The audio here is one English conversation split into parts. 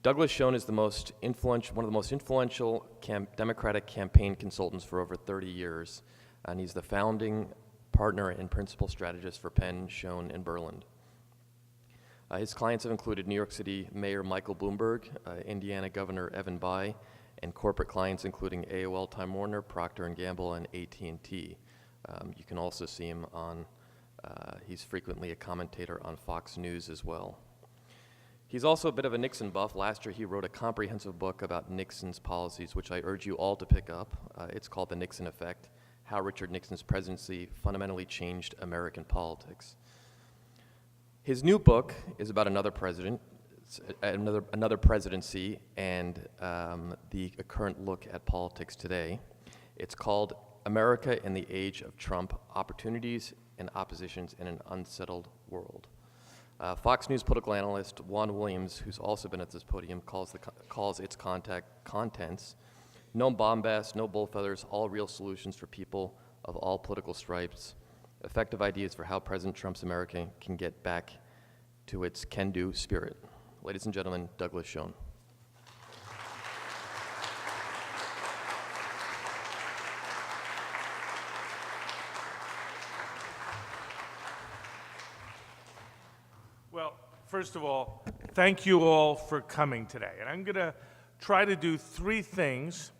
Douglas Schoen is one of the most influential Democratic campaign consultants for over 30 years, and he's the founding partner and principal strategist for Penn, Schoen, and Berland. His clients have included New York City Mayor Michael Bloomberg, Indiana Governor Evan Bayh, and corporate clients including AOL Time Warner, Procter & Gamble, and AT&T. You can also see him on, he's frequently a commentator on Fox News as well. He's also a bit of a Nixon buff. Last year he wrote a comprehensive book about Nixon's policies, which I urge you all to pick up. It's called The Nixon Effect: How Richard Nixon's Presidency Fundamentally Changed American Politics. His new book is about another president, another presidency, and the current look at politics today. It's called America in the Age of Trump: Opportunities and Oppositions in an Unsettled World. Fox News political analyst Juan Williams, who's also been at this podium, calls its contents no bombast, no bull feathers, all real solutions for people of all political stripes, effective ideas for how President Trump's America can get back to its can-do spirit. Ladies and gentlemen, Douglas Schoen. Well, first of all, thank you all for coming today. And I'm going to try to do three things,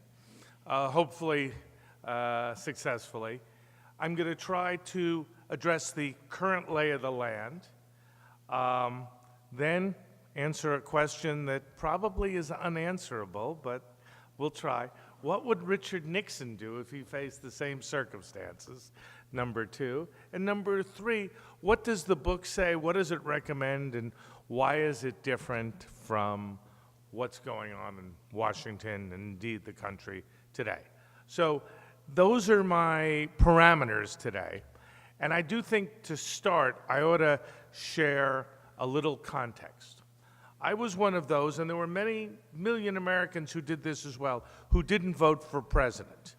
hopefully successfully. I'm going to try to address the current lay of the land, then answer a question that probably is unanswerable, but we'll try. What would Richard Nixon do if he faced the same circumstances? Number two. And number three, what does the book say? What does it recommend? And why is it different from what's going on in Washington and indeed the country today? So those are my parameters today. And I do think to start, I ought to share a little context. I was one of those, and there were many million Americans who did this as well, who didn't vote for president.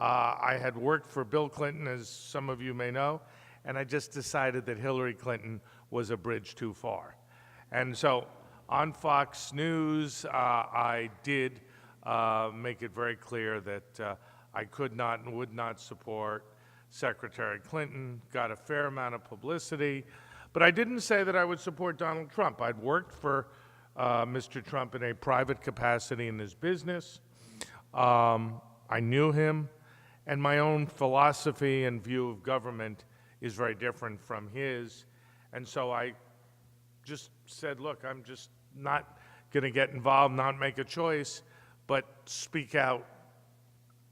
I had worked for Bill Clinton, as some of you may know, and I just decided that Hillary Clinton was a bridge too far. And so on Fox News, I did make it very clear that I could not and would not support Secretary Clinton, got a fair amount of publicity, but I didn't say that I would support Donald Trump. I'd worked for Mr. Trump in a private capacity in his business. I knew him, and my own philosophy and view of government is very different from his. And so I just said, look, I'm just not going to get involved, not make a choice, but speak out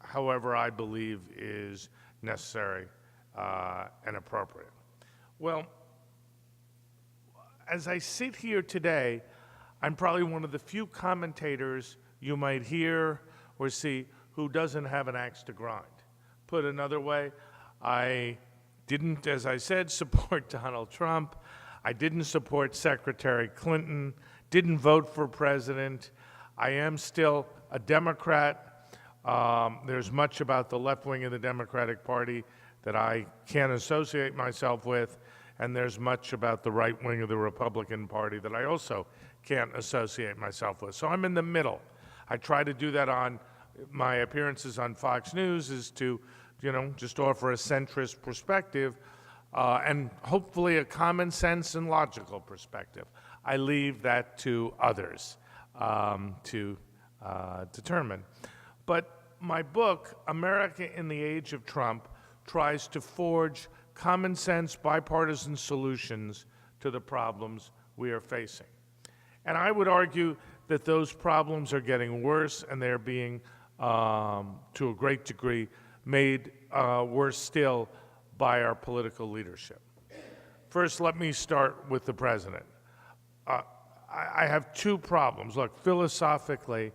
however I believe is necessary and appropriate. Well, as I sit here today, I'm probably one of the few commentators you might hear or see who doesn't have an axe to grind. Put another way, I didn't, as I said, support Donald Trump. I didn't support Secretary Clinton, didn't vote for president. I am still a Democrat. There's much about the left wing of the Democratic Party that I can't associate myself with, and there's much about the right wing of the Republican Party that I also can't associate myself with. So I'm in the middle. I try to do that on my appearances on Fox News, is to, just offer a centrist perspective and hopefully a common sense and logical perspective. I leave that to others to determine. But my book, America in the Age of Trump, tries to forge common sense, bipartisan solutions to the problems we are facing. And I would argue that those problems are getting worse, and they're being, to a great degree, made worse still by our political leadership. First, let me start with the president. I have two problems. Look, philosophically,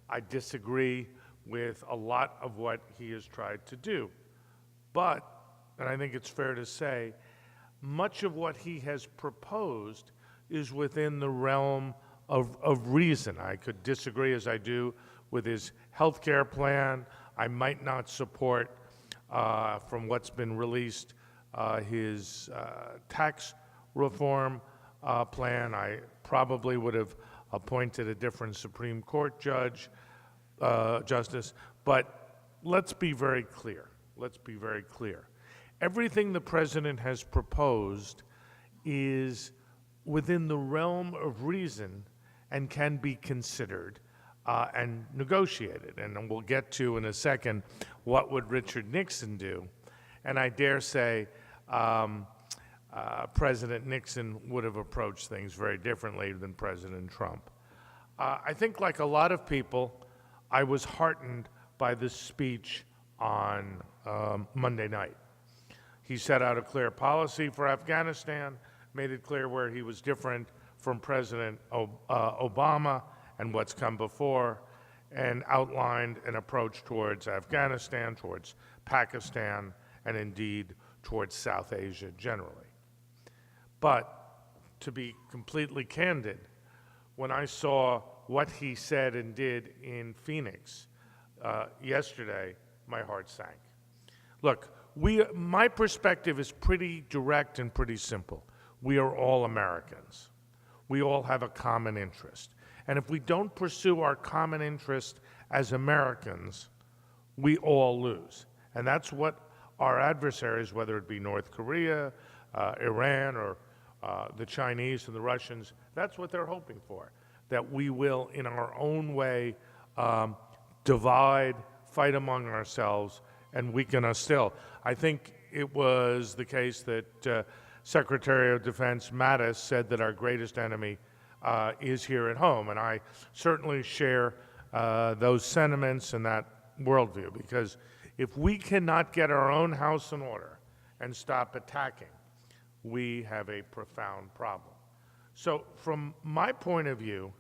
I disagree with a lot of what he has tried to do. But, and I think it's fair to say, much of what he has proposed is within the realm of reason. I could disagree, as I do, with his health care plan. I might not support, from what's been released, his tax reform plan. I probably would have appointed a different Supreme Court justice. But let's be very clear. Let's be very clear. Everything the president has proposed is within the realm of reason and can be considered and negotiated. And we'll get to in a second what would Richard Nixon do. And I dare say President Nixon would have approached things very differently than President Trump. I think, like a lot of people, I was heartened by this speech on Monday night. He set out a clear policy for Afghanistan, made it clear where he was different from President Obama and what's come before, and outlined an approach towards Afghanistan, towards Pakistan, and indeed towards South Asia generally. But to be completely candid, when I saw what he said and did in Phoenix yesterday, my heart sank. Look, my perspective is pretty direct and pretty simple. We are all Americans. We all have a common interest. And if we don't pursue our common interest as Americans, we all lose. And that's what our adversaries, whether it be North Korea, Iran, or the Chinese and the Russians, that's what they're hoping for, that we will, in our own way, divide, fight among ourselves, and weaken us still. I think it was the case that Secretary of Defense Mattis said that our greatest enemy is here at home, and I certainly share those sentiments and that worldview, because if we cannot get our own house in order and stop attacking, we have a profound problem. So from my point of view,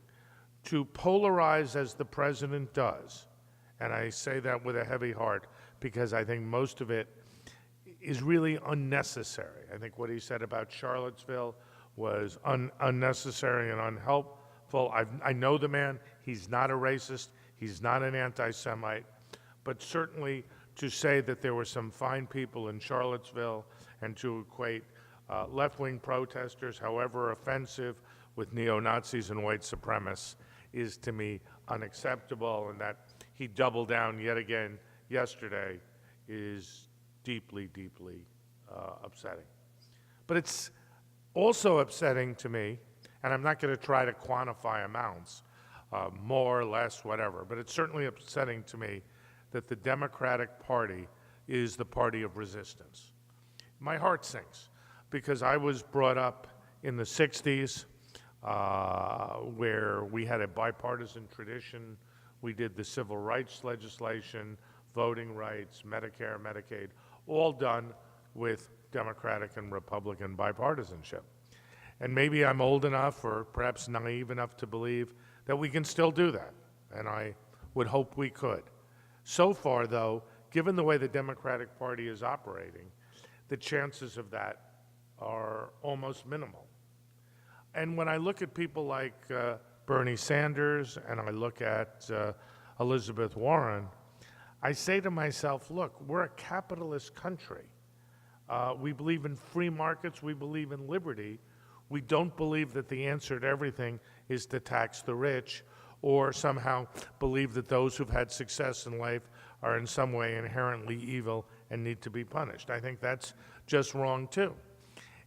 to polarize as the president does, and I say that with a heavy heart because I think most of it is really unnecessary. I think what he said about Charlottesville was unnecessary and unhelpful. I know the man. He's not a racist. He's not an anti-Semite. But certainly to say that there were some fine people in Charlottesville and to equate left-wing protesters, however offensive, with neo-Nazis and white supremacists is, to me, unacceptable. And that he doubled down yet again yesterday is deeply, deeply upsetting. But it's also upsetting to me, and I'm not going to try to quantify amounts, more, less, whatever, but it's certainly upsetting to me that the Democratic Party is the party of resistance. My heart sinks, because I was brought up in the 60s where we had a bipartisan tradition. We did the civil rights legislation, voting rights, Medicare, Medicaid, all done with Democratic and Republican bipartisanship. And maybe I'm old enough or perhaps naive enough to believe that we can still do that, and I would hope we could. So far, though, given the way the Democratic Party is operating, the chances of that are almost minimal. And when I look at people like Bernie Sanders and I look at Elizabeth Warren, I say to myself, look, we're a capitalist country. We believe in free markets. We believe in liberty. We don't believe that the answer to everything is to tax the rich or somehow believe that those who've had success in life are in some way inherently evil and need to be punished. I think that's just wrong, too.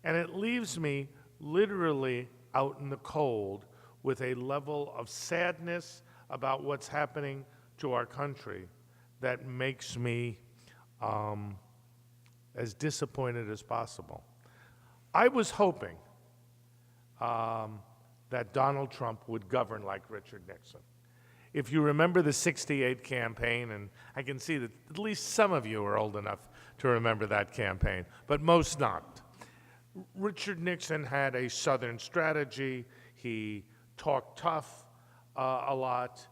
And it leaves me literally out in the cold with a level of sadness about what's happening to our country that makes me as disappointed as possible. I was hoping that Donald Trump would govern like Richard Nixon. If you remember the '68 campaign, and I can see that at least some of you are old enough to remember that campaign, but most not. Richard Nixon had a Southern strategy. He talked tough a lot,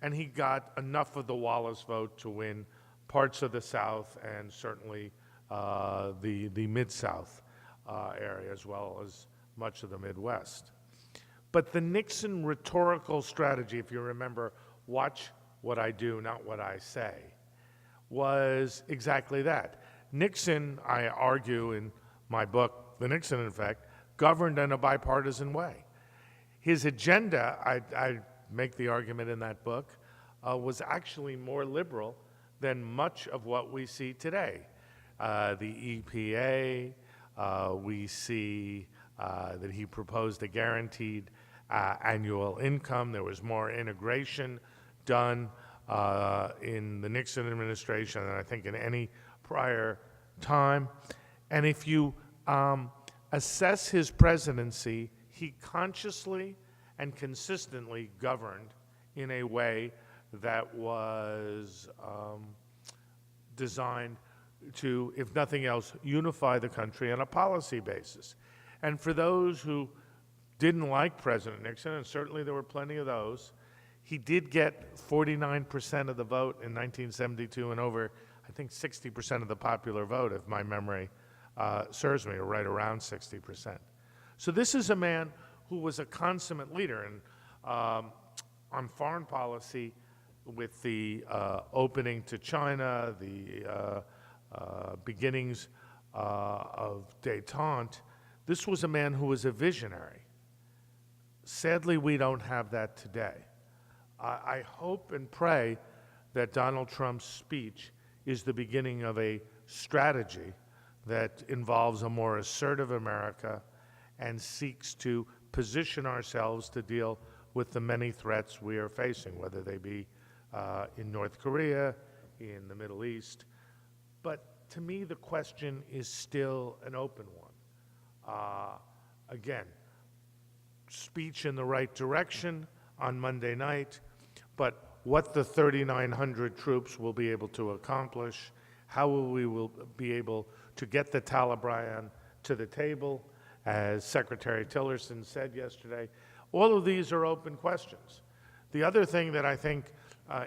and he got enough of the Wallace vote to win parts of the South and certainly the Mid-South area, as well as much of the Midwest. But the Nixon rhetorical strategy, if you remember, watch what I do, not what I say, was exactly that. Nixon, I argue in my book, The Nixon Effect, governed in a bipartisan way. His agenda, I make the argument in that book, was actually more liberal than much of what we see today. The EPA, we see that he proposed a guaranteed annual income. There was more integration done in the Nixon administration than I think in any prior time. And if you assess his presidency, he consciously and consistently governed in a way that was designed to, if nothing else, unify the country on a policy basis. And for those who didn't like President Nixon, and certainly there were plenty of those, he did get 49% of the vote in 1972 and over, I think, 60% of the popular vote, if my memory serves me, or right around 60%. So this is a man who was a consummate leader. And on foreign policy, with the opening to China, the beginnings of détente, this was a man who was a visionary. Sadly, we don't have that today. I hope and pray that Donald Trump's speech is the beginning of a strategy that involves a more assertive America and seeks to position ourselves to deal with the many threats we are facing, whether they be in North Korea, in the Middle East. But to me, the question is still an open one. Again, speech in the right direction on Monday night, but what the 3,900 troops will be able to accomplish, how we will be able to get the Taliban to the table, as Secretary Tillerson said yesterday, all of these are open questions. The other thing that I think,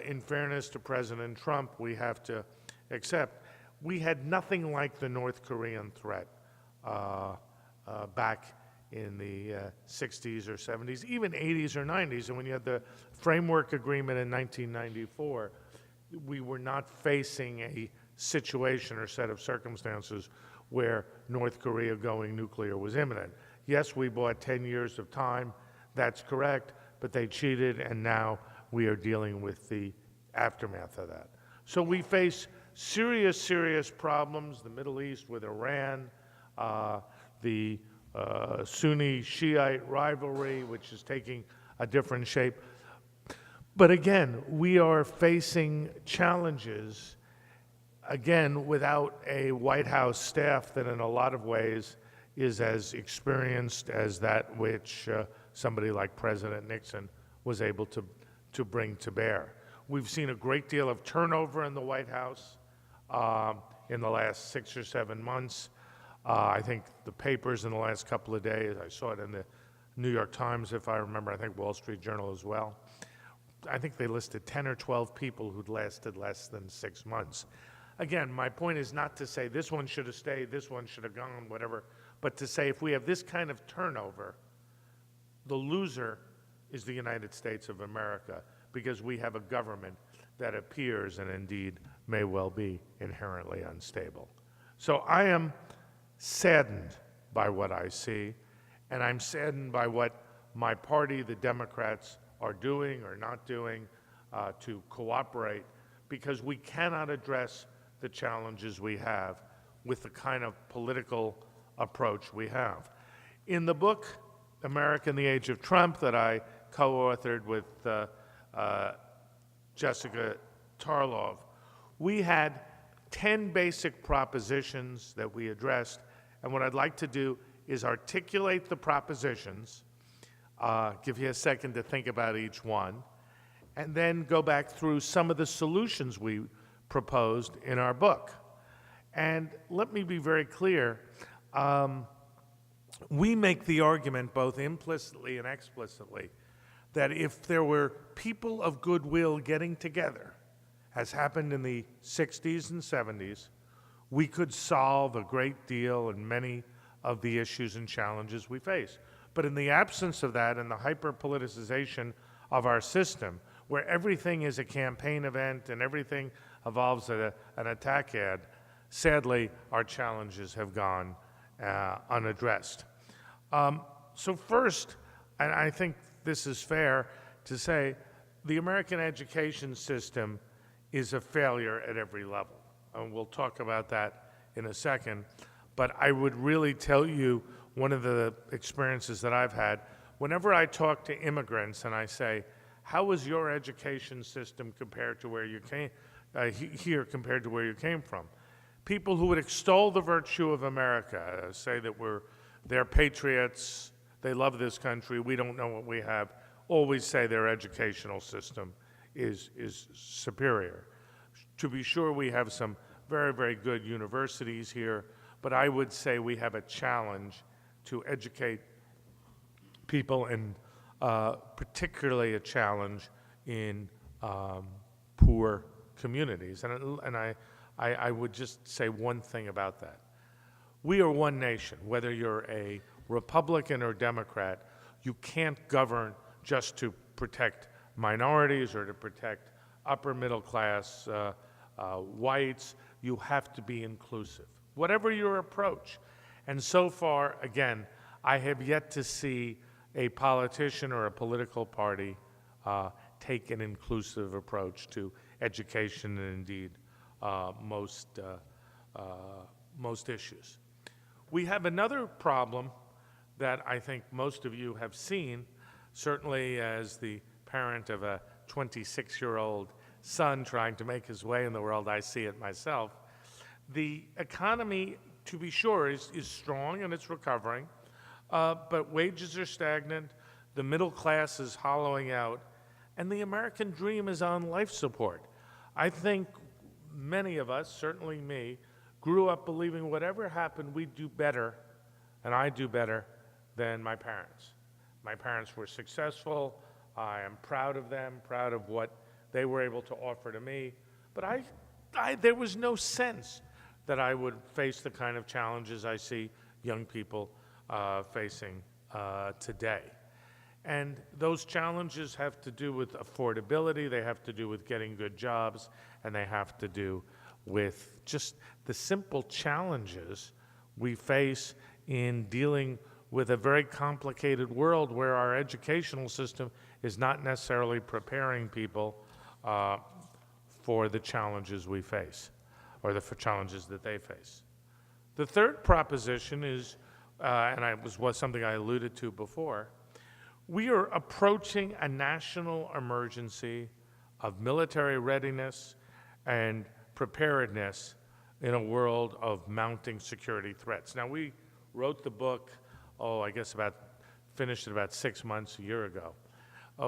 in fairness to President Trump, we have to accept, we had nothing like the North Korean threat back in the 60s or 70s, even 80s or 90s. And when you had the framework agreement in 1994, we were not facing a situation or set of circumstances where North Korea going nuclear was imminent. Yes, we bought 10 years of time, that's correct, but they cheated, and now we are dealing with the aftermath of that. So we face serious, serious problems, the Middle East with Iran, the Sunni-Shiite rivalry, which is taking a different shape. But again, we are facing challenges, again, without a White House staff that in a lot of ways is as experienced as that which somebody like President Nixon was able to bring to bear. We've seen a great deal of turnover in the White House in the last 6 or 7 months. I think the papers in the last couple of days, I saw it in the New York Times, if I remember, I think Wall Street Journal as well. I think they listed 10 or 12 people who'd lasted less than 6 months. Again, my point is not to say this one should have stayed, this one should have gone, whatever, but to say if we have this kind of turnover, the loser is the United States of America, because we have a government that appears and indeed may well be inherently unstable. So I am saddened by what I see, and I'm saddened by what my party, the Democrats, are doing or not doing to cooperate, because we cannot address the challenges we have with the kind of political approach we have. In the book, America in the Age of Trump, that I co-authored with Jessica Tarlov, we had 10 basic propositions that we addressed, and what I'd like to do is articulate the propositions, give you a second to think about each one, and then go back through some of the solutions we proposed in our book. And let me be very clear, we make the argument both implicitly and explicitly that if there were people of goodwill getting together, as happened in the 60s and 70s, we could solve a great deal and many of the issues and challenges we face. But in the absence of that and the hyper-politicization of our system, where everything is a campaign event and everything evolves an attack ad, sadly, our challenges have gone unaddressed. So first, and I think this is fair to say the American education system is a failure at every level. And we'll talk about that in a second. But I would really tell you one of the experiences that I've had, whenever I talk to immigrants and I say, how was your education system compared to where you came, here compared to where you came from? People who would extol the virtue of America, say that they're patriots, they love this country, we don't know what we have, always say their educational system is superior. To be sure, we have some very, very good universities here, but I would say we have a challenge to educate people, and particularly a challenge in poor communities. And I would just say one thing about that. We are one nation. Whether you're a Republican or Democrat, you can't govern just to protect minorities or to protect upper middle class whites. You have to be inclusive, whatever your approach. And so far, again, I have yet to see a politician or a political party take an inclusive approach to education and indeed most issues. We have another problem that I think most of you have seen, certainly as the parent of a 26-year-old son trying to make his way in the world. I see it myself. The economy, to be sure, is strong and it's recovering, but wages are stagnant, the middle class is hollowing out, and the American dream is on life support. I think many of us, certainly me, grew up believing whatever happened, we'd do better, and I do better than my parents. My parents were successful. I am proud of them, proud of what they were able to offer to me. But there was no sense that I would face the kind of challenges I see young people facing today. And those challenges have to do with affordability, they have to do with getting good jobs, and they have to do with just the simple challenges we face in dealing with a very complicated world where our educational system is not necessarily preparing people for the challenges we face, or the challenges that they face. The third proposition is, and was something I alluded to before, we are approaching a national emergency of military readiness and preparedness in a world of mounting security threats. Now, we wrote the book, finished it about 6 months, a year ago.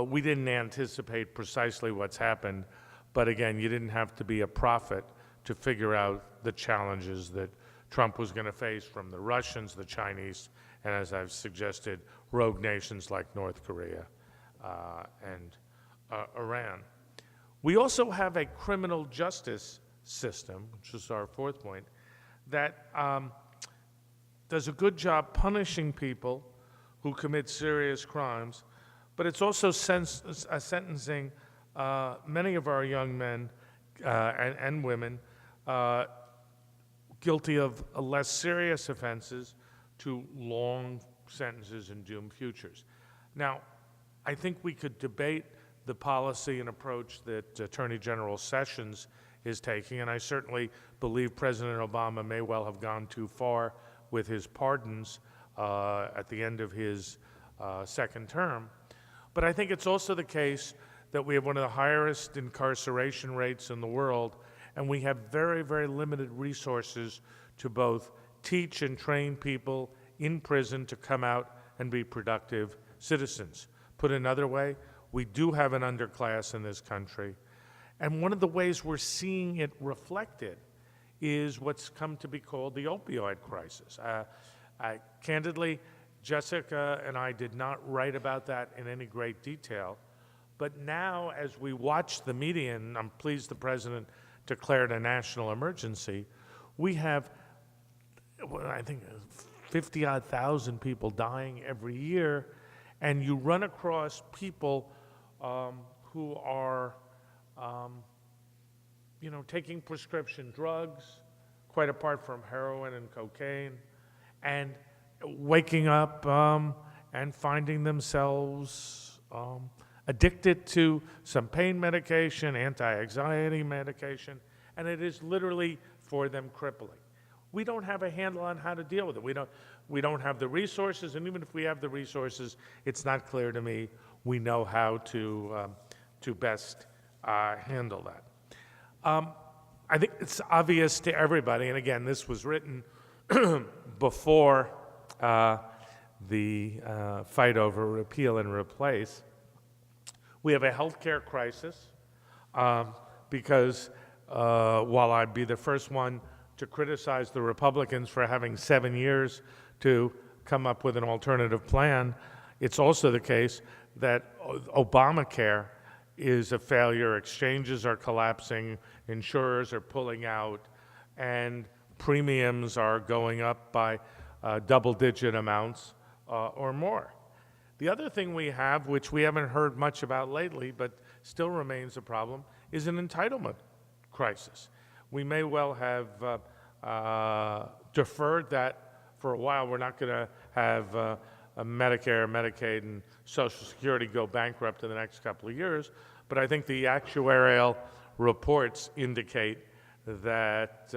We didn't anticipate precisely what's happened, but again, you didn't have to be a prophet to figure out the challenges that Trump was going to face from the Russians, the Chinese, and as I've suggested, rogue nations like North Korea and Iran. We also have a criminal justice system, which is our fourth point, that does a good job punishing people who commit serious crimes, but it's also sentencing many of our young men and women guilty of less serious offenses to long sentences and doomed futures. Now, I think we could debate the policy and approach that Attorney General Sessions is taking, and I certainly believe President Obama may well have gone too far with his pardons at the end of his second term. But I think it's also the case that we have one of the highest incarceration rates in the world, and we have very, very limited resources to both teach and train people in prison to come out and be productive citizens. Put another way, we do have an underclass in this country, and one of the ways we're seeing it reflected is what's come to be called the opioid crisis. Candidly, Jessica and I did not write about that in any great detail, but now as we watch the media, and I'm pleased the President declared a national emergency, we have, I think, 50-odd thousand people dying every year, and you run across people who are taking prescription drugs, quite apart from heroin and cocaine, and waking up and finding themselves addicted to some pain medication, anti-anxiety medication, and it is literally for them crippling. We don't have a handle on how to deal with it. We don't have the resources, and even if we have the resources, it's not clear to me we know how to best handle that. I think it's obvious to everybody, and again, this was written before the fight over repeal and replace. We have a healthcare crisis because while I'd be the first one to criticize the Republicans for having 7 years to come up with an alternative plan, it's also the case that Obamacare is a failure. Exchanges are collapsing, insurers are pulling out, and premiums are going up by double-digit amounts or more. The other thing we have, which we haven't heard much about lately, but still remains a problem, is an entitlement crisis. We may well have deferred that for a while. We're not going to have Medicare, Medicaid, and Social Security go bankrupt in the next couple of years, but I think the actuarial reports indicate that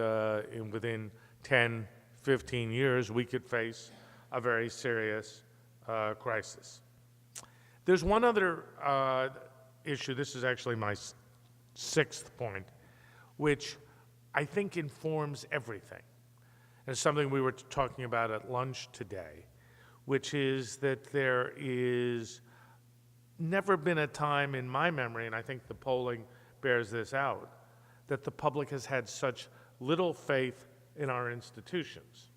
within 10, 15 years, we could face a very serious crisis. There's one other issue, this is actually my sixth point, which I think informs everything. And it's something we were talking about at lunch today, which is that there is never been a time in my memory, and I think the polling bears this out, that the public has had such little faith in our institutions.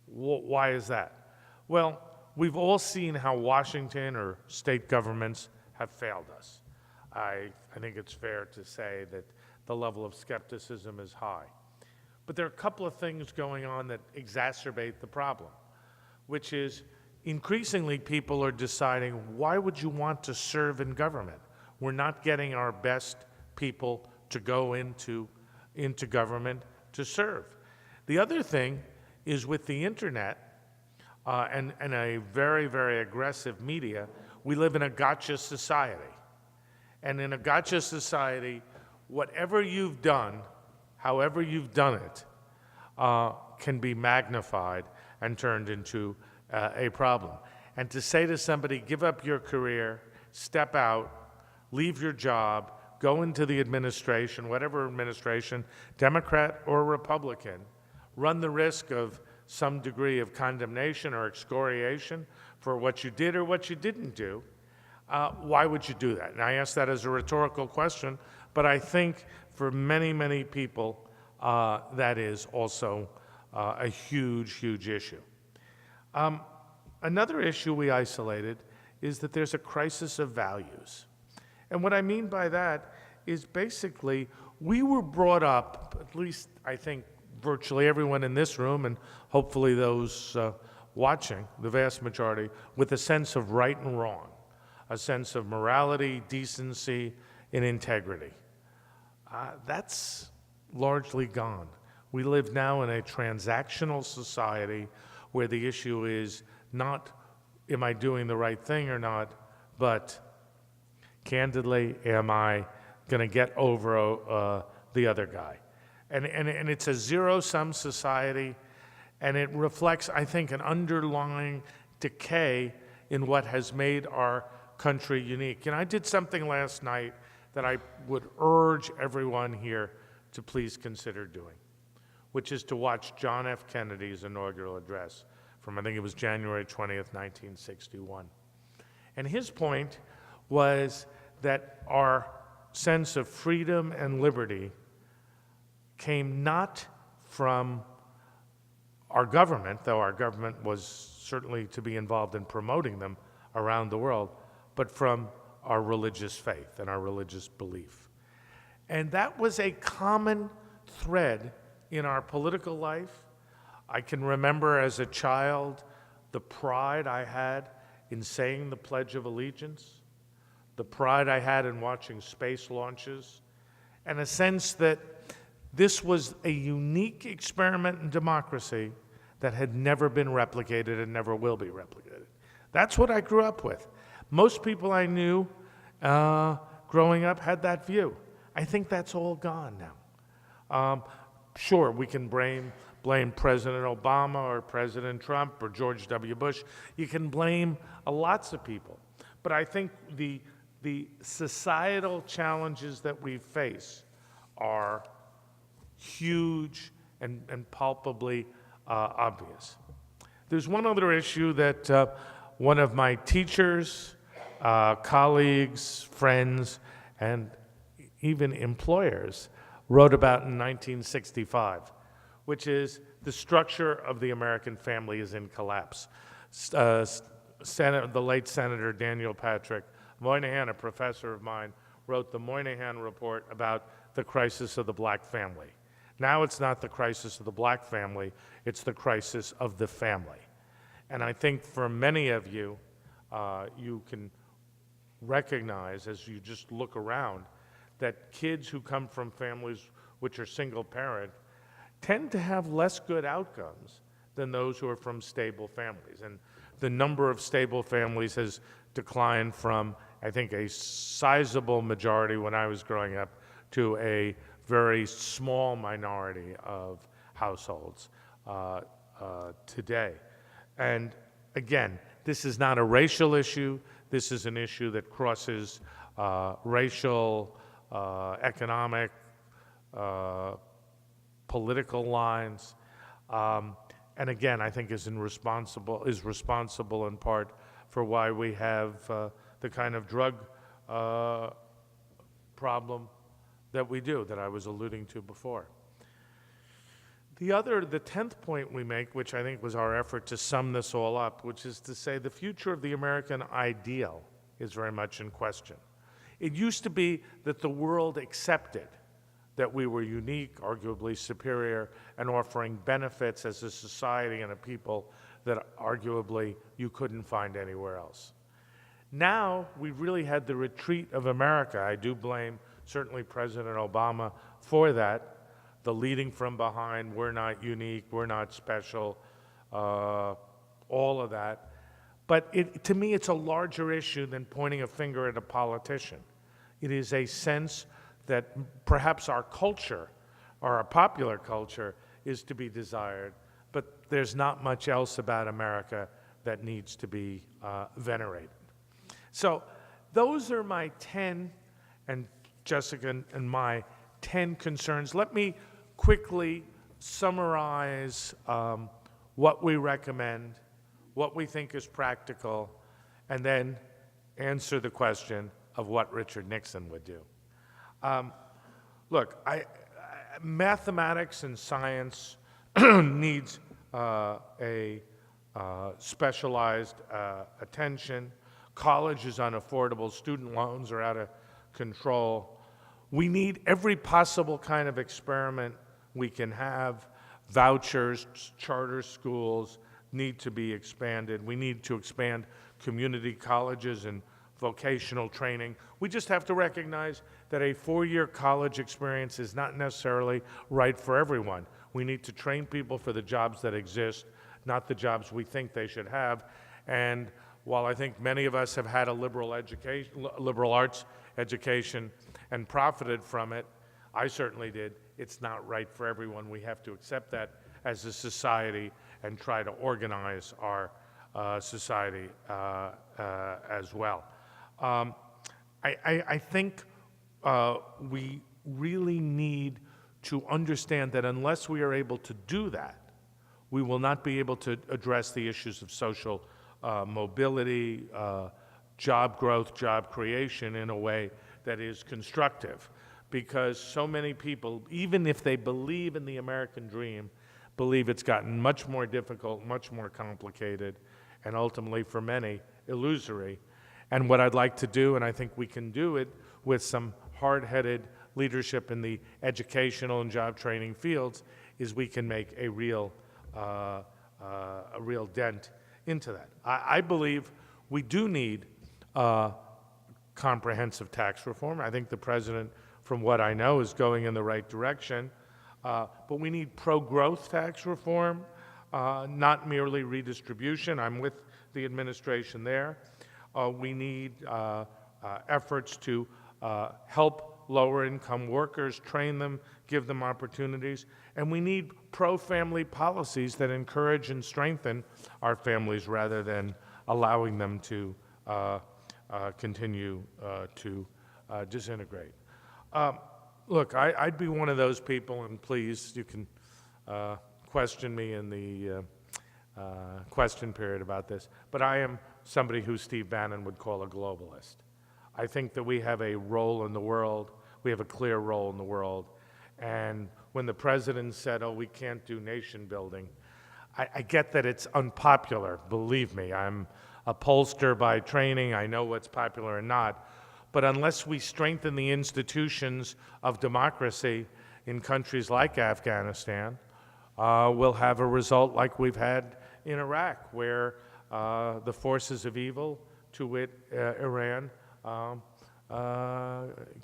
Why is that? Well, we've all seen how Washington or state governments have failed us. I think it's fair to say that the level of skepticism is high. But there are a couple of things going on that exacerbate the problem, which is increasingly people are deciding, why would you want to serve in government? We're not getting our best people to go into government to serve. The other thing is with the internet and a very, very aggressive media, we live in a gotcha society. And in a gotcha society, whatever you've done, however you've done it, can be magnified and turned into a problem. And to say to somebody, give up your career, step out, leave your job, go into the administration, whatever administration, Democrat or Republican, run the risk of some degree of condemnation or excoriation for what you did or what you didn't do, why would you do that? And I ask that as a rhetorical question, but I think for many, many people, that is also a huge, huge issue. Another issue we isolated is that there's a crisis of values. And what I mean by that is basically we were brought up, at least I think virtually everyone in this room and hopefully those watching, the vast majority, with a sense of right and wrong, a sense of morality, decency, and integrity. That's largely gone. We live now in a transactional society where the issue is not, am I doing the right thing or not, but candidly, am I going to get over the other guy? And it's a zero-sum society, and it reflects, I think, an underlying decay in what has made our country unique. And I did something last night that I would urge everyone here to please consider doing, which is to watch John F. Kennedy's inaugural address from, I think it was January 20th, 1961. And his point was that our sense of freedom and liberty came not from our government, though our government was certainly to be involved in promoting them around the world, but from our religious faith and our religious belief. And that was a common thread in our political life. I can remember as a child the pride I had in saying the Pledge of Allegiance, the pride I had in watching space launches, and a sense that this was a unique experiment in democracy that had never been replicated and never will be replicated. That's what I grew up with. Most people I knew growing up had that view. I think that's all gone now. Sure, we can blame President Obama or President Trump or George W. Bush. You can blame lots of people. But I think the societal challenges that we face are huge and palpably obvious. There's one other issue that one of my teachers, colleagues, friends, and even employers wrote about in 1965, which is the structure of the American family is in collapse. The late Senator Daniel Patrick Moynihan, a professor of mine, wrote the Moynihan Report about the crisis of the black family. Now it's not the crisis of the black family, it's the crisis of the family. And I think for many of you, you can recognize as you just look around that kids who come from families which are single parent tend to have less good outcomes than those who are from stable families. And the number of stable families has declined from, I think, a sizable majority when I was growing up to a very small minority of households today. And again, this is not a racial issue. This is an issue that crosses racial, economic, political lines. And again, I think is responsible in part for why we have the kind of drug problem that we do, that I was alluding to before. The 10th point we make, which I think was our effort to sum this all up, which is to say the future of the American ideal is very much in question. It used to be that the world accepted that we were unique, arguably superior, and offering benefits as a society and a people that arguably you couldn't find anywhere else. Now, we've really had the retreat of America. I do blame certainly President Obama for that, the leading from behind, we're not unique, we're not special, all of that. But to me, it's a larger issue than pointing a finger at a politician. It is a sense that perhaps our culture, or our popular culture, is to be desired, but there's not much else about America that needs to be venerated. So those are my 10, and Jessica and my 10 concerns. Let me quickly summarize what we recommend, what we think is practical, and then answer the question of what Richard Nixon would do. Look, mathematics and science needs a specialized attention. College is unaffordable. Student loans are out of control. We need every possible kind of experiment we can have. Vouchers, charter schools need to be expanded. We need to expand community colleges and vocational training. We just have to recognize that a 4-year college experience is not necessarily right for everyone. We need to train people for the jobs that exist, not the jobs we think they should have. And while I think many of us have had a liberal arts education and profited from it, I certainly did, it's not right for everyone. We have to accept that as a society and try to organize our society as well. I think we really need to understand that unless we are able to do that, we will not be able to address the issues of social mobility, job growth, job creation in a way that is constructive. Because so many people, even if they believe in the American dream, believe it's gotten much more difficult, much more complicated, and ultimately for many, illusory. And what I'd like to do, and I think we can do it with some hard-headed leadership in the educational and job training fields, is we can make a real dent into that. I believe we do need comprehensive tax reform. I think the president, from what I know, is going in the right direction. But we need pro-growth tax reform, not merely redistribution. I'm with the administration there. We need efforts to help lower-income workers, train them, give them opportunities, and we need pro-family policies that encourage and strengthen our families rather than allowing them to continue to disintegrate. Look, I'd be one of those people, and please, you can question me in the question period about this, but I am somebody who Steve Bannon would call a globalist. I think that we have a role in the world, we have a clear role in the world, and when the president said, oh, we can't do nation building, I get that it's unpopular, believe me. I'm a pollster by training, I know what's popular and not, but unless we strengthen the institutions of democracy in countries like Afghanistan, we'll have a result like we've had in Iraq, where the forces of evil, to wit, Iran,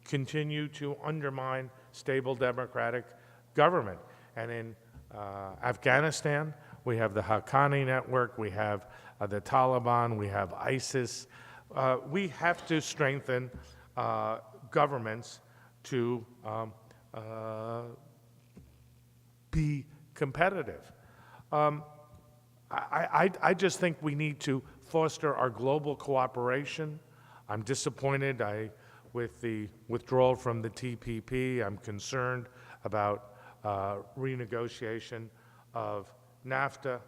continue to undermine stable democratic government. And in Afghanistan, we have the Haqqani network, we have the Taliban, we have ISIS. We have to strengthen governments to be competitive. I just think we need to foster our global cooperation. I'm disappointed with the withdrawal from the TPP. I'm concerned about renegotiation of NAFTA,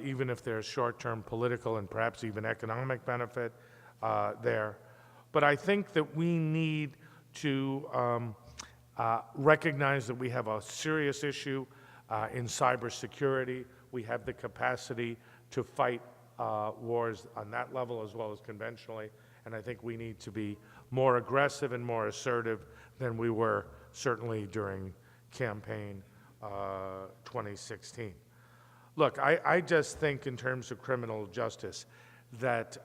even if there's short-term political and perhaps even economic benefit there. But I think that we need to recognize that we have a serious issue in cybersecurity. We have the capacity to fight wars on that level as well as conventionally, and I think we need to be more aggressive and more assertive than we were certainly during campaign 2016. Look, I just think in terms of criminal justice that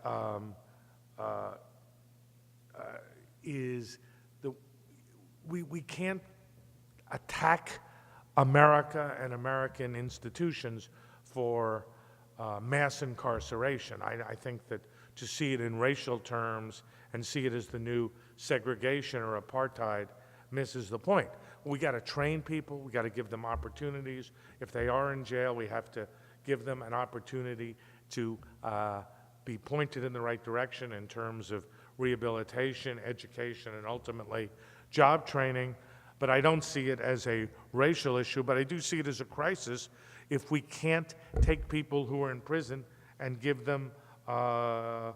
we can't attack America and American institutions for mass incarceration. I think that to see it in racial terms and see it as the new segregation or apartheid misses the point. We got to train people, we got to give them opportunities. If they are in jail, we have to give them an opportunity to be pointed in the right direction in terms of rehabilitation, education, and ultimately job training. But I don't see it as a racial issue, but I do see it as a crisis if we can't take people who are in prison and give them a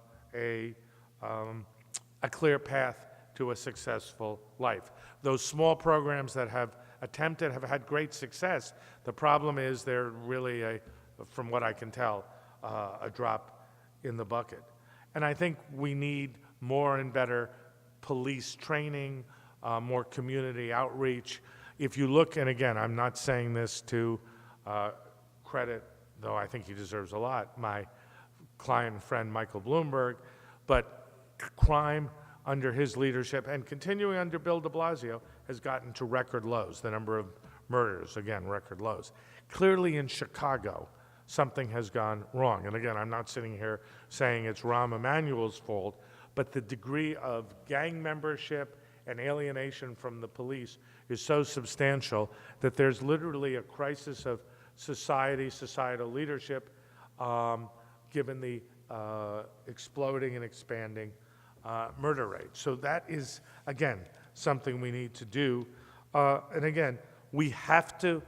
clear path to a successful life. Those small programs that have attempted have had great success. The problem is they're really, from what I can tell, a drop in the bucket. And I think we need more and better police training, more community outreach. If you look, and again, I'm not saying this to credit, though I think he deserves a lot, my client and friend Michael Bloomberg, but crime under his leadership and continuing under Bill de Blasio has gotten to record lows. The number of murders, again, record lows. Clearly in Chicago, something has gone wrong. And again, I'm not sitting here saying it's Rahm Emanuel's fault, but the degree of gang membership and alienation from the police is so substantial that there's literally a crisis of societal leadership, given the exploding and expanding murder rate. So that is, again, something we need to do. And again, we have to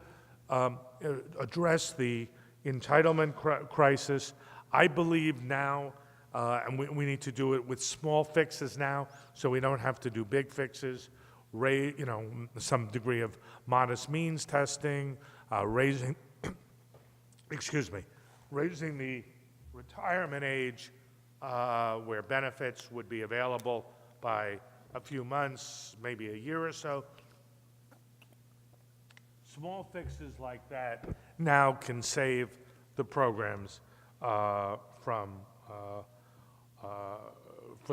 address the entitlement crisis. I believe now, and we need to do it with small fixes now, so we don't have to do big fixes. Some degree of modest means testing, raising the retirement age where benefits would be available by a few months, maybe a year or so. Small fixes like that now can save the programs for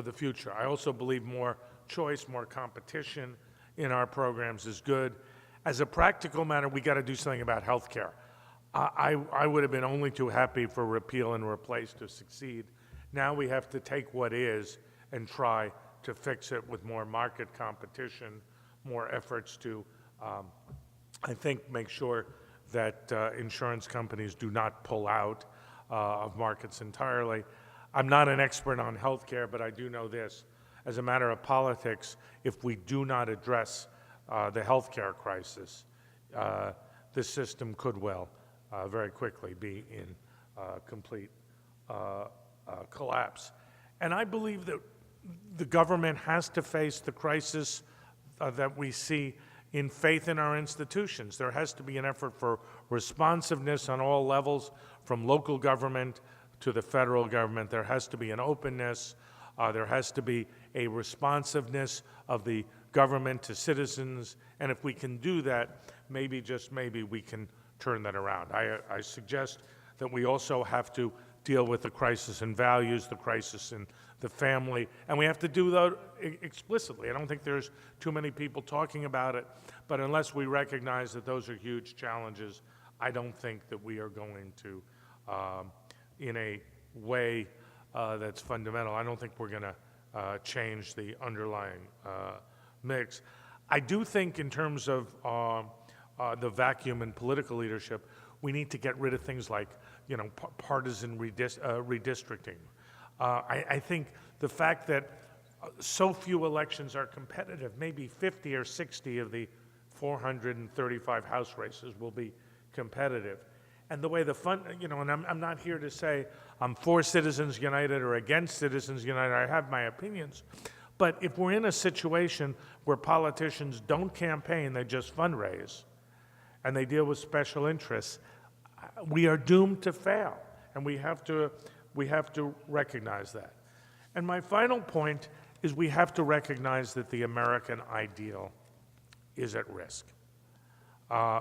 the future. I also believe more choice, more competition in our programs is good. As a practical matter, we got to do something about health care. I would have been only too happy for repeal and replace to succeed. Now we have to take what is and try to fix it with more market competition, more efforts to, I think, make sure that insurance companies do not pull out of markets entirely. I'm not an expert on healthcare, but I do know this. As a matter of politics, if we do not address the healthcare crisis, this system could well very quickly be in complete collapse. And I believe that the government has to face the crisis that we see in faith in our institutions. There has to be an effort for responsiveness on all levels, from local government to the federal government. There has to be an openness. There has to be a responsiveness of the government to citizens. And if we can do that, maybe, just maybe, we can turn that around. I suggest that we also have to deal with the crisis in values, the crisis in the family, and we have to do that explicitly. I don't think there's too many people talking about it, but unless we recognize that those are huge challenges, I don't think that we are going to, in a way that's fundamental, I don't think we're going to change the underlying mix. I do think in terms of the vacuum in political leadership, we need to get rid of things like, partisan redistricting. I think the fact that so few elections are competitive, maybe 50 or 60 of the 435 House races will be competitive. And the way the and I'm not here to say I'm for Citizens United or against Citizens United. I have my opinions. But if we're in a situation where politicians don't campaign, they just fundraise, and they deal with special interests, we are doomed to fail, and we have to recognize that. And my final point is we have to recognize that the American ideal is at risk.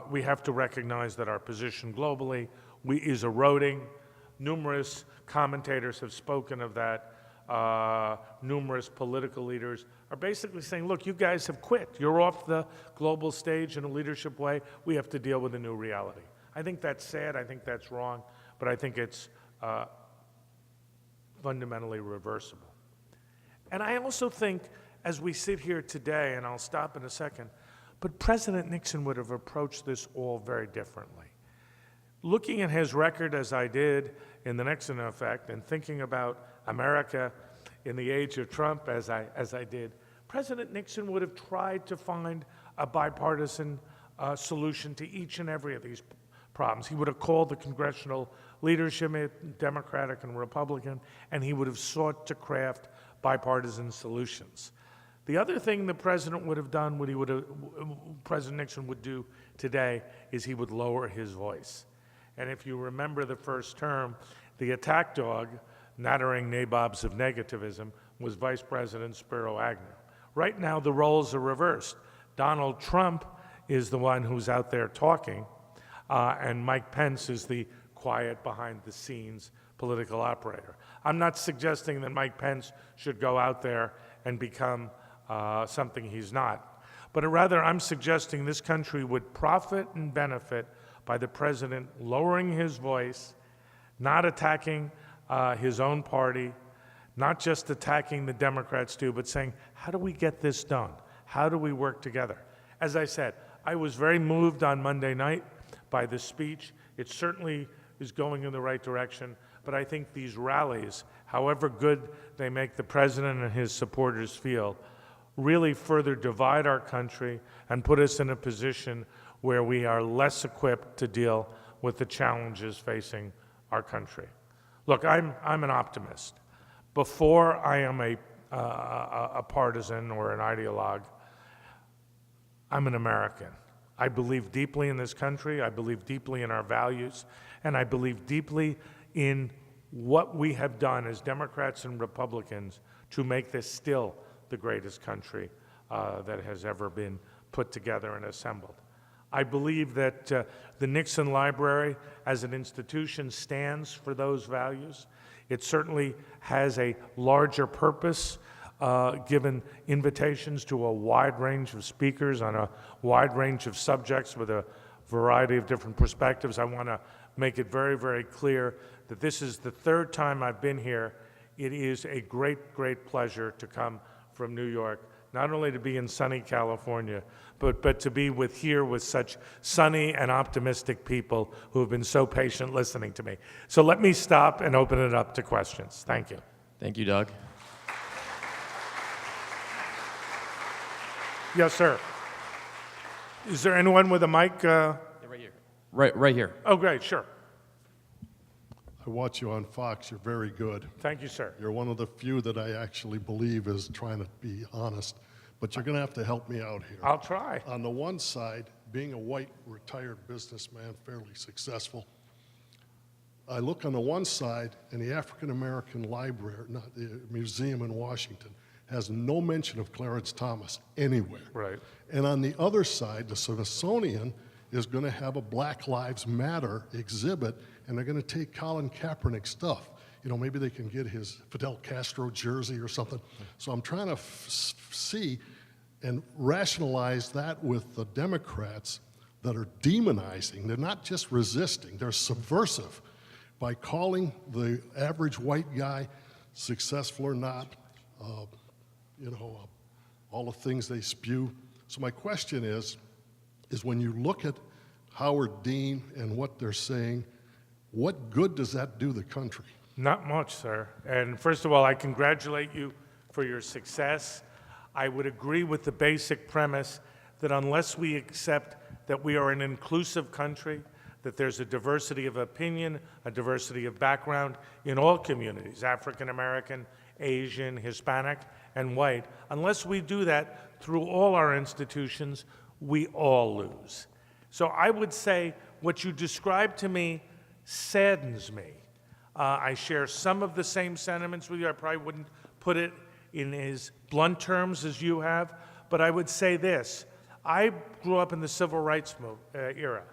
We have to recognize that our position globally is eroding. Numerous commentators have spoken of that. Numerous political leaders are basically saying, look, you guys have quit. You're off the global stage in a leadership way. We have to deal with a new reality. I think that's sad. I think that's wrong. But I think it's fundamentally reversible. And I also think, as we sit here today, and I'll stop in a second, but President Nixon would have approached this all very differently. Looking at his record, as I did in the Nixon Effect, and thinking about America in the age of Trump, as I did, President Nixon would have tried to find a bipartisan solution to each and every of these problems. He would have called the congressional leadership, Democratic and Republican, and he would have sought to craft bipartisan solutions. The other thing the president would have done, President Nixon would do today, is he would lower his voice. And if you remember the first term, the attack dog, nattering nabobs of negativism, was Vice President Spiro Agnew. Right now, the roles are reversed. Donald Trump is the one who's out there talking, and Mike Pence is the quiet, behind-the-scenes political operator. I'm not suggesting that Mike Pence should go out there and become something he's not, but rather I'm suggesting this country would profit and benefit by the president lowering his voice, not attacking his own party, not just attacking the Democrats too, but saying, how do we get this done? How do we work together? As I said, I was very moved on Monday night by the speech. It certainly is going in the right direction, but I think these rallies, however good they make the president and his supporters feel, really further divide our country and put us in a position where we are less equipped to deal with the challenges facing our country. Look, I'm an optimist. Before I am a partisan or an ideologue, I'm an American. I believe deeply in this country, I believe deeply in our values, and I believe deeply in what we have done as Democrats and Republicans to make this still the greatest country that has ever been put together and assembled. I believe that the Nixon Library as an institution stands for those values. It certainly has a larger purpose, given invitations to a wide range of speakers on a wide range of subjects with a variety of different perspectives. I want to make it very, very clear that this is the third time I've been here it is a great, great pleasure to come from New York, not only to be in sunny California, but to be here with such sunny and optimistic people who have been so patient listening to me. So let me stop and open it up to questions. Thank you. Thank you, Doug. Yes, sir. Is there anyone with a mic? Yeah, right here. Right here. Oh, great, sure. I watch you on Fox. You're very good. Thank you, sir. You're one of the few that I actually believe is trying to be honest, but you're going to have to help me out here. I'll try. On the one side, being a white retired businessman, fairly successful, I look on the one side, and the African American Library, not the museum in Washington, has no mention of Clarence Thomas anywhere. Right. And on the other side, the Smithsonian is going to have a Black Lives Matter exhibit, and they're going to take Colin Kaepernick stuff. You know, maybe they can get his Fidel Castro jersey or something. So I'm trying to see and rationalize that with the Democrats that are demonizing. They're not just resisting, they're subversive by calling the average white guy, successful or not, all the things they spew. So my question is when you look at Howard Dean and what they're saying, what good does that do the country? Not much, sir. And first of all, I congratulate you for your success. I would agree with the basic premise that unless we accept that we are an inclusive country, that there's a diversity of opinion, a diversity of background in all communities, African American, Asian, Hispanic, and white, unless we do that through all our institutions, we all lose. So I would say what you described to me saddens me. I share some of the same sentiments with you. I probably wouldn't put it in as blunt terms as you have, but I would say this. I grew up in the civil rights era.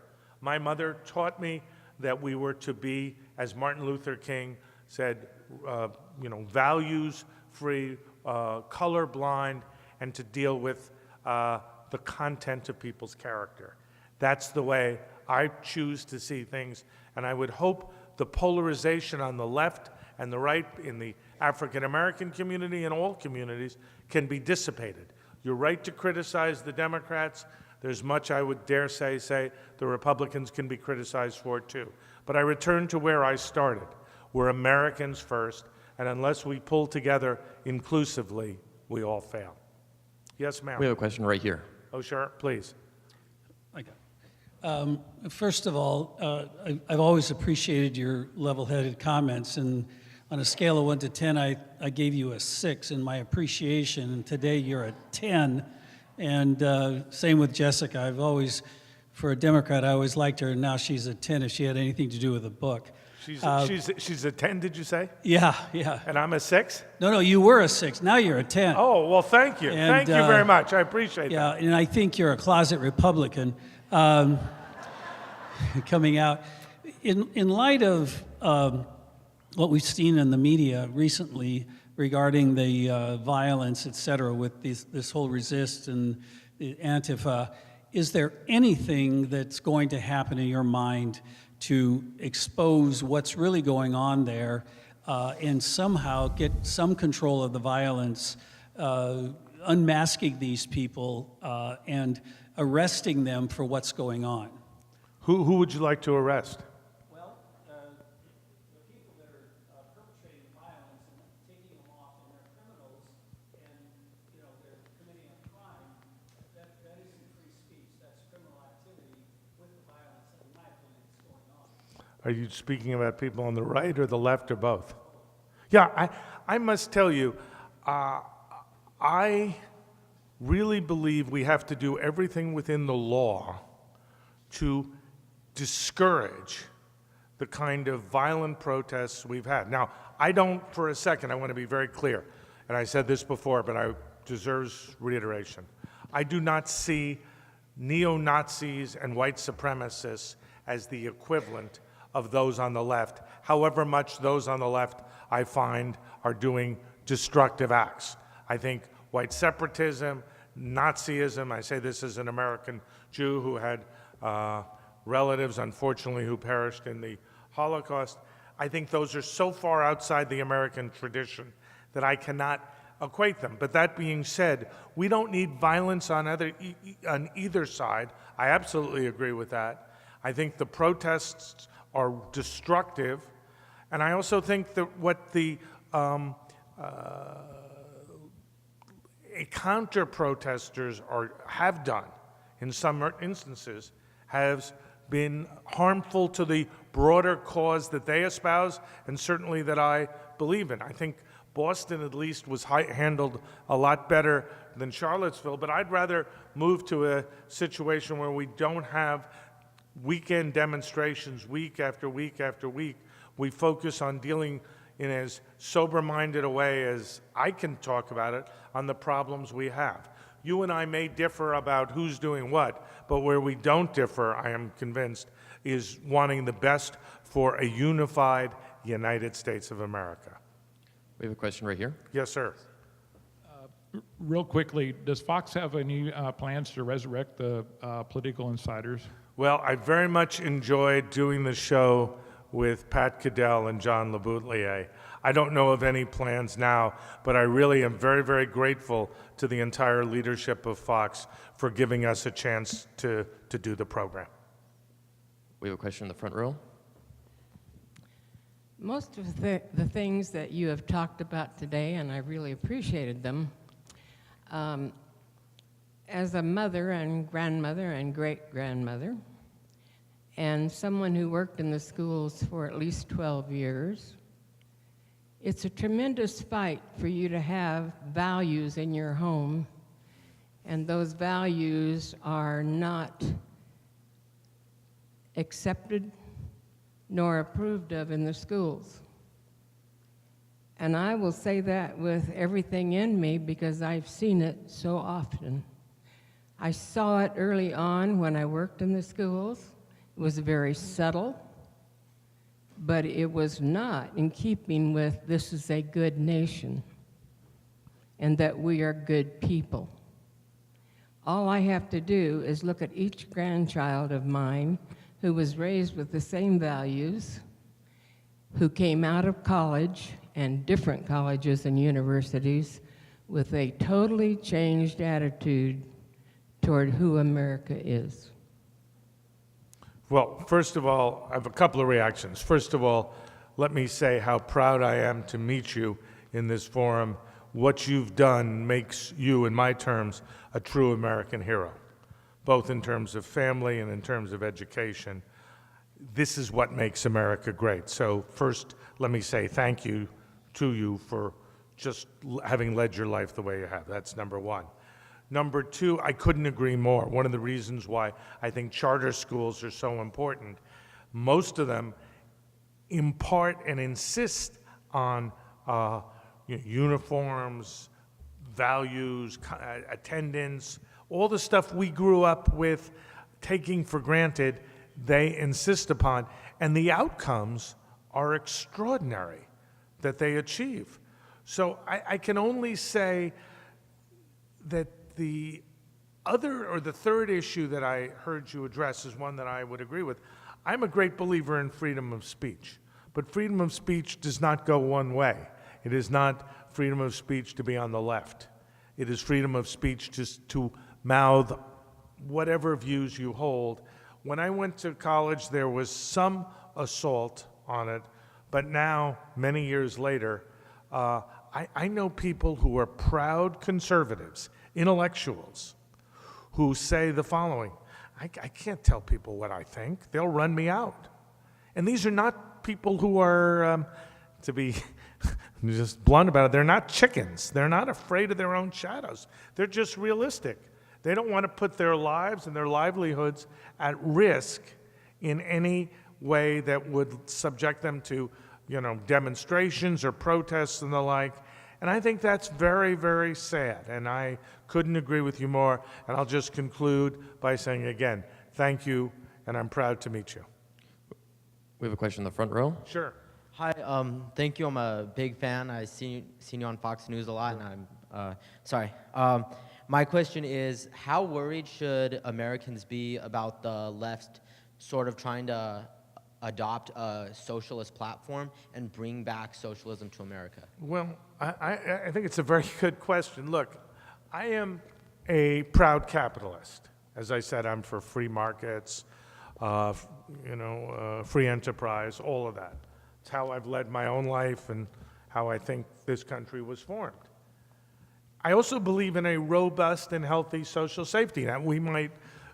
My mother taught me that we were to be, as Martin Luther King said, values-free, colorblind, and to deal with the content of people's character. That's the way I choose to see things, and I would hope the polarization on the left and the right in the African American community and all communities can be dissipated. You're right to criticize the Democrats. There's much I would dare say the Republicans can be criticized for too. But I return to where I started. We're Americans first, and unless we pull together inclusively, we all fail. Yes, ma'am. We have a question right here. Oh, sure, please. First of all, I've always appreciated your level-headed comments, and on a scale of 1 to 10, I gave you a 6 in my appreciation, and today you're a 10. And same with Jessica. I've always, for a Democrat, I always liked her, and now she's a 10 if she had anything to do with the book. She's a 10, did you say? Yeah. And I'm a 6? No, you were a 6. Now you're a 10. Oh, well, thank you. And, thank you very much. I appreciate that. Yeah, and I think you're a closet Republican coming out. In light of what we've seen in the media recently regarding the violence, et cetera, with this whole resist and the Antifa, is there anything that's going to happen in your mind to expose what's really going on there and somehow get some control of the violence, unmasking these people and arresting them for what's going on? Who would you like to arrest? Well, the people that are perpetrating violence and taking them off, and they're criminals, and they're committing a crime. That isn't free speech. That's criminal activity with the violence that, in my opinion, is going on. Are you speaking about people on the right or the left or both? Yeah, I must tell you, I really believe we have to do everything within the law to discourage the kind of violent protests we've had. Now, I don't, for a second, I want to be very clear, and I said this before, but it deserves reiteration. I do not see neo-Nazis and white supremacists as the equivalent of those on the left, however much those on the left I find are doing destructive acts. I think white separatism, Nazism, I say this as an American Jew who had relatives, unfortunately, who perished in the Holocaust. I think those are so far outside the American tradition that I cannot equate them. But that being said, we don't need violence on either side. I absolutely agree with that. I think the protests are destructive, and I also think that what the counter-protesters have done in some instances has been harmful to the broader cause that they espouse and certainly that I believe in. I think Boston at least was handled a lot better than Charlottesville, but I'd rather move to a situation where we don't have weekend demonstrations week after week after week. We focus on dealing in as sober-minded a way as I can talk about it on the problems we have. You and I may differ about who's doing what, but where we don't differ, I am convinced, is wanting the best for a unified United States of America. We have a question right here. Yes, sir. Real quickly, does Fox have any plans to resurrect the political insiders? Well, I very much enjoyed doing the show with Pat Cadell and John LeBoutelier. I don't know of any plans now, but I really am very, very grateful to the entire leadership of Fox for giving us a chance to do the program. We have a question in the front row. Most of the things that you have talked about today, and I really appreciated them, as a mother and grandmother and great-grandmother, and someone who worked in the schools for at least 12 years, it's a tremendous fight for you to have values in your home, and those values are not accepted nor approved of in the schools. And I will say that with everything in me because I've seen it so often. I saw it early on when I worked in the schools. It was very subtle, but it was not in keeping with this is a good nation and that we are good people. All I have to do is look at each grandchild of mine who was raised with the same values, who came out of college and different colleges and universities with a totally changed attitude toward who America is. Well, first of all, I have a couple of reactions. First of all, let me say how proud I am to meet you in this forum. What you've done makes you, in my terms, a true American hero, both in terms of family and in terms of education. This is what makes America great. So first, let me say thank you to you for just having led your life the way you have. That's number one. Number two, I couldn't agree more. One of the reasons why I think charter schools are so important, most of them impart and insist on uniforms, values, attendance, all the stuff we grew up with taking for granted, they insist upon, and the outcomes are extraordinary that they achieve. So I can only say that the other or the third issue that I heard you address is one that I would agree with. I'm a great believer in freedom of speech, but freedom of speech does not go one way. It is not freedom of speech to be on the left. It is freedom of speech just to mouth whatever views you hold. When I went to college, there was some assault on it, but now, many years later, I know people who are proud conservatives, intellectuals, who say the following: I can't tell people what I think. They'll run me out. And these are not people who are, to be just blunt about it, they're not chickens. They're not afraid of their own shadows. They're just realistic. They don't want to put their lives and their livelihoods at risk in any way that would subject them to, demonstrations or protests and the like. And I think that's very, very sad, and I couldn't agree with you more. And I'll just conclude by saying again, thank you, and I'm proud to meet you. We have a question in the front row. Sure. Hi, thank you. I'm a big fan. I've seen you on Fox News a lot, and I'm sorry. My question is, how worried should Americans be about the left sort of trying to adopt a socialist platform and bring back socialism to America? Well, I think it's a very good question. Look, I am a proud capitalist. As I said, I'm for free markets, free enterprise, all of that. It's how I've led my own life and how I think this country was formed. I also believe in a robust and healthy social safety net. We might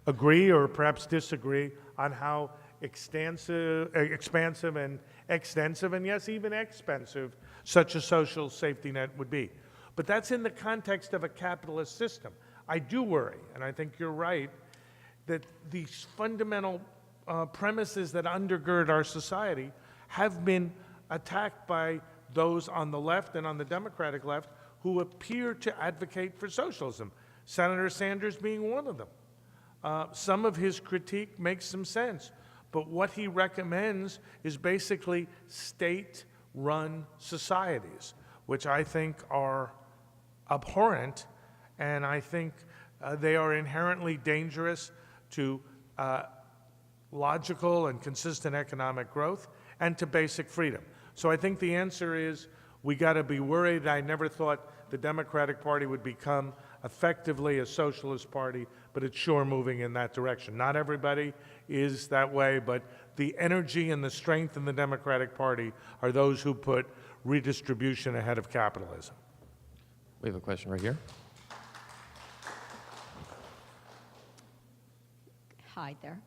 agree or perhaps disagree on how expansive and extensive, and yes, even expensive, such a social safety net would be. But that's in the context of a capitalist system. I do worry, and I think you're right, that these fundamental premises that undergird our society have been attacked by those on the left and on the Democratic left who appear to advocate for socialism, Senator Sanders being one of them. Some of his critique makes some sense, but what he recommends is basically state-run societies, which I think are abhorrent, and I think they are inherently dangerous to logical and consistent economic growth and to basic freedom. So I think the answer is we got to be worried. I never thought the Democratic Party would become effectively a socialist party, but it's sure moving in that direction. Not everybody is that way, but the energy and the strength in the Democratic Party are those who put redistribution ahead of capitalism. We have a question right here. Hi there.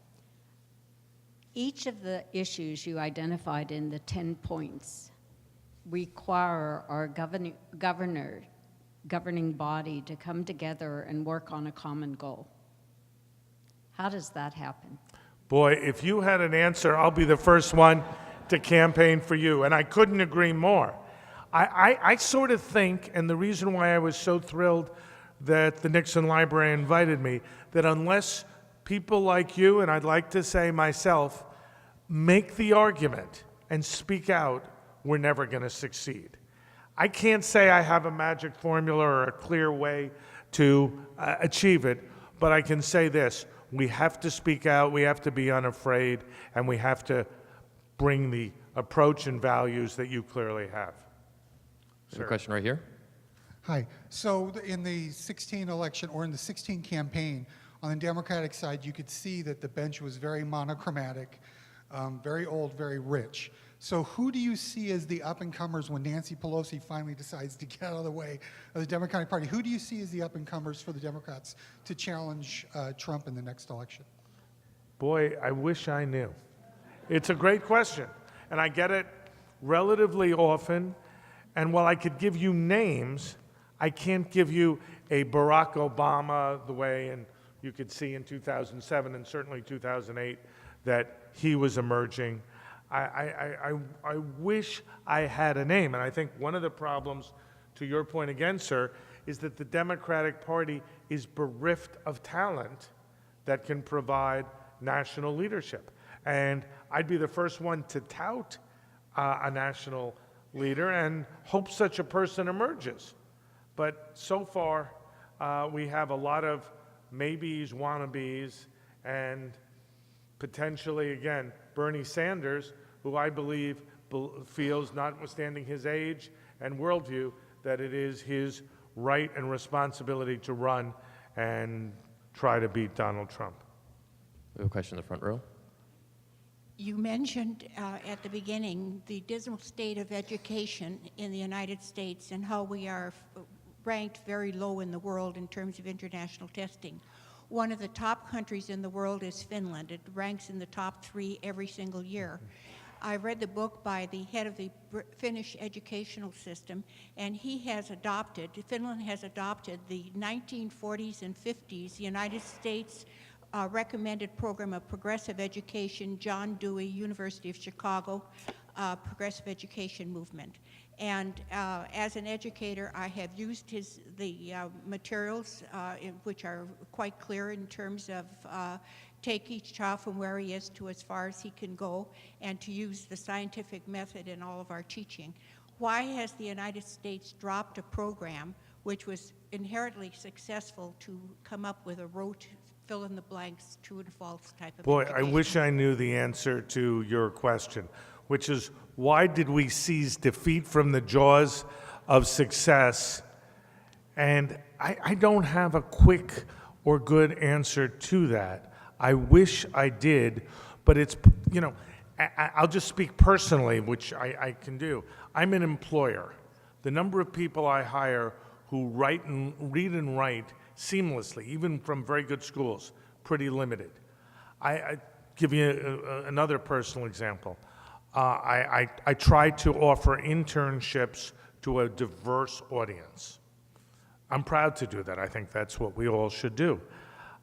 Each of the issues you identified in the 10 points require our governing body to come together and work on a common goal. How does that happen? Boy, if you had an answer, I'll be the first one to campaign for you, and I couldn't agree more. I sort of think, and the reason why I was so thrilled that the Nixon Library invited me, that unless people like you, and I'd like to say myself, make the argument and speak out, we're never going to succeed. I can't say I have a magic formula or a clear way to achieve it, but I can say this: we have to speak out, we have to be unafraid, and we have to bring the approach and values that you clearly have. We have a question right here. Hi. So in the 16 election, or in the 16 campaign, on the Democratic side, you could see that the bench was very monochromatic, very old, very rich. So who do you see as the up-and-comers when Nancy Pelosi finally decides to get out of the way of the Democratic Party? Who do you see as the up-and-comers for the Democrats to challenge Trump in the next election? Boy, I wish I knew. It's a great question, and I get it relatively often. And while I could give you names, I can't give you a Barack Obama the way, and you could see in 2007 and certainly 2008 that he was emerging. I wish I had a name, and I think one of the problems, to your point again, sir, is that the Democratic Party is bereft of talent that can provide national leadership. And I'd be the first one to tout a national leader and hope such a person emerges. But so far, we have a lot of maybes, wannabes, and potentially, again, Bernie Sanders, who I believe feels, notwithstanding his age and worldview, that it is his right and responsibility to run and try to beat Donald Trump. We have a question in the front row. You mentioned at the beginning the dismal state of education in the United States and how we are ranked very low in the world in terms of international testing. One of the top countries in the world is Finland. It ranks in the top 3 every single year. I read the book by the head of the Finnish educational system, and Finland has adopted the 1940s and 50s United States recommended program of progressive education, John Dewey, University of Chicago, progressive education movement. And as an educator, I have used the materials, which are quite clear in terms of take each child from where he is to as far as he can go, and to use the scientific method in all of our teaching. Why has the United States dropped a program which was inherently successful to come up with a rote fill in the blanks, true and false type of Boy, I education. wish I knew the answer to your question, which is, why did we seize defeat from the jaws of success? And I don't have a quick or good answer to that. I wish I did, but it's, you know, I'll just speak personally, which I can do. I'm an employer. The number of people I hire who read and write seamlessly, even from very good schools, pretty limited. I give you another personal example. I try to offer internships to a diverse audience. I'm proud to do that. I think that's what we all should do.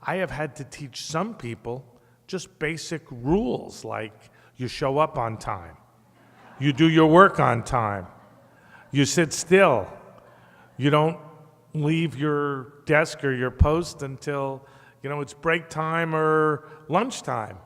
I have had to teach some people just basic rules like you show up on time, you do your work on time, you sit still, you don't leave your desk or your post until, you know, it's break time or lunchtime.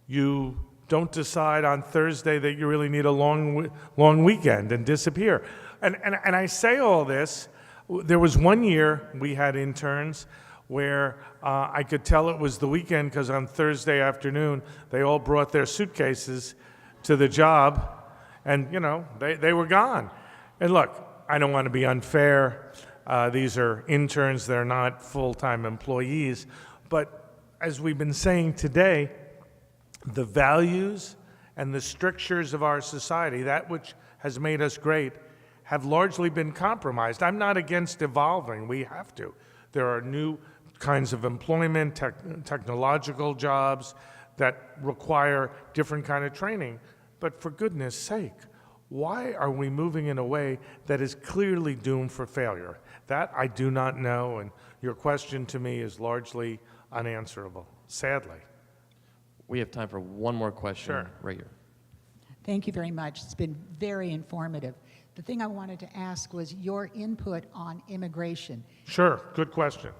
You don't decide on Thursday that you really need a long weekend and disappear. And I say all this, there was one year we had interns where I could tell it was the weekend because on Thursday afternoon, they all brought their suitcases to the job and, you know, they were gone. And look, I don't want to be unfair. These are interns, they're not full-time employees. But as we've been saying today, the values and the strictures of our society, that which has made us great, have largely been compromised. I'm not against evolving, we have to. There are new kinds of employment, technological jobs that require different kind of training. But for goodness sake, why are we moving in a way that is clearly doomed for failure? That I do not know, and your question to me is largely unanswerable, sadly. We have time for one more question. Sure. Right here. Thank you very much. It's been very informative. The thing I wanted to ask was your input on immigration. Sure, good question.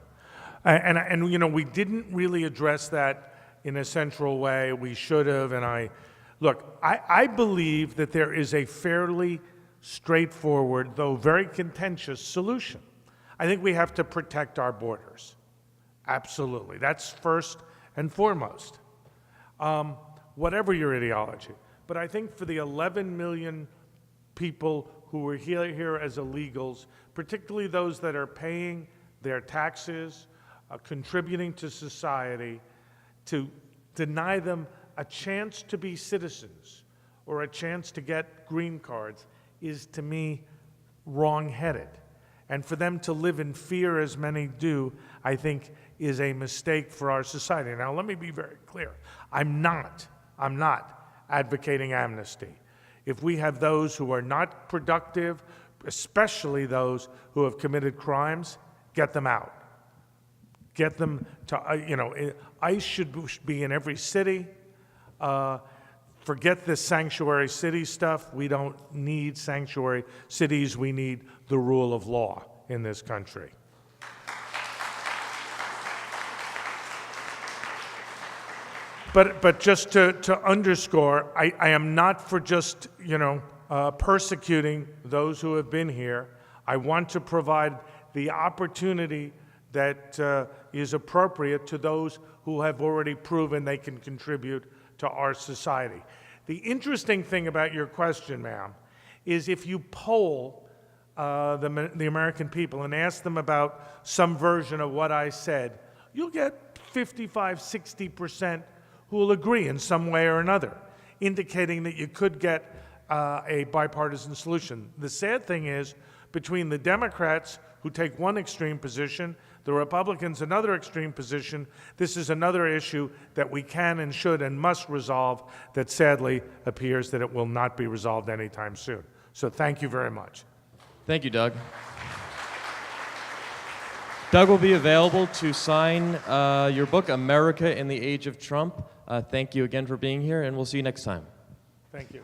And you know, we didn't really address that in a central way. We should have, and I believe that there is a fairly straightforward, though very contentious, solution. I think we have to protect our borders. Absolutely. That's first and foremost. Whatever your ideology. But I think for the 11 million people who are here as illegals, particularly those that are paying their taxes, contributing to society, to deny them a chance to be citizens or a chance to get green cards is, to me, wrong-headed. And for them to live in fear, as many do, I think is a mistake for our society. Now, let me be very clear. I'm not advocating amnesty. If we have those who are not productive, especially those who have committed crimes, get them out. Get them to, ICE should be in every city. Forget this sanctuary city stuff. We don't need sanctuary cities. We need the rule of law in this country. But just to underscore, I am not for just, persecuting those who have been here. I want to provide the opportunity that is appropriate to those who have already proven they can contribute to our society. The interesting thing about your question, ma'am, is if you poll the American people and ask them about some version of what I said, you'll get 55, 60% who will agree in some way or another, indicating that you could get a bipartisan solution. The sad thing is, between the Democrats, who take one extreme position, the Republicans another extreme position, this is another issue that we can and should and must resolve that sadly appears that it will not be resolved anytime soon. So thank you very much. Thank you, Doug. Doug will be available to sign your book, America in the Age of Trump. Thank you again for being here, and we'll see you next time. Thank you.